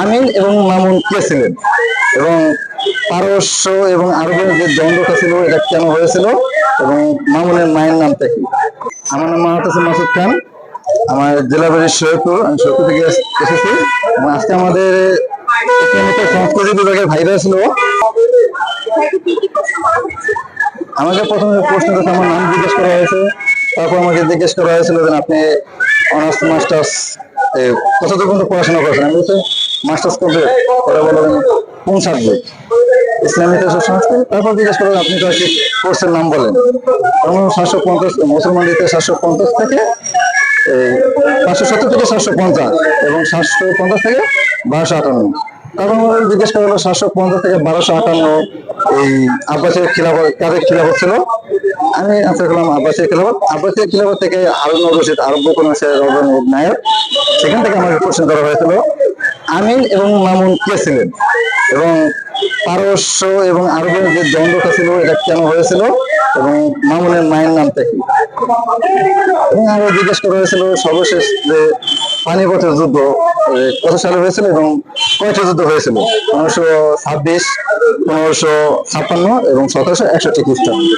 আমিন এবং মামুন কে ছিলেন এবং পারস্য এবং আরবের যে দ্বন্দ্বটা ছিল এটা কেন হয়েছিল এবং মামুনের মায়ের নামটা কি? আমার নাম হচ্ছে মাসুদ খান। আমার জেলা বাড়ি সৈয়দপুর। আমি সৈয়দপুর থেকে এসেছি এবং আজকে আমাদের সংস্কৃতি বিভাগের ভাইরা ছিল। আমাকে প্রথমে প্রশ্ন করতে আমার নাম জিজ্ঞেস করা হয়েছে, তারপর আমাকে জিজ্ঞেস করা হয়েছিল যে আপনি অনার্স মাস্টার্স কতদূর পর্যন্ত পড়াশোনা করেছেন। আমি বলছি মাস্টার্স কমপ্লিট। পরে বললেন কোন সাবজেক্ট? ইসলামিক সংস্কৃতি। তারপর জিজ্ঞেস করলেন আপনি কয়েকটি কোর্সের নাম বলেন। 750 মুসলমান দিতে 750 থেকে 570 থেকে 750 এবং 750 থেকে 1258। তখন জিজ্ঞেস করা হলো 750 থেকে 1258 এই আব্বাসের খিলাফত কাদের খিলাফত ছিল? আমি আনসার করলাম আব্বাসের খিলাফত। আব্বাসের খিলাফত থেকে হারুন রশিদ আরব উপন্যাসের নায়ক, সেখান থেকে আমাকে কোশ্চেন করা হয়েছিল আমিন এবং মামুন কে ছিলেন এবং পারস্য এবং আরবের যে দ্বন্দ্বটা ছিল এটা কেন হয়েছিল এবং মামুনের মায়ের নামটা কি? এবং আরো জিজ্ঞেস করা হয়েছিল সর্বশেষ যে পানিপথের যুদ্ধ কত সালে হয়েছিল এবং কয়টি যুদ্ধ হয়েছিল? 1526, 1556 এবং 1761 খ্রিস্টাব্দে।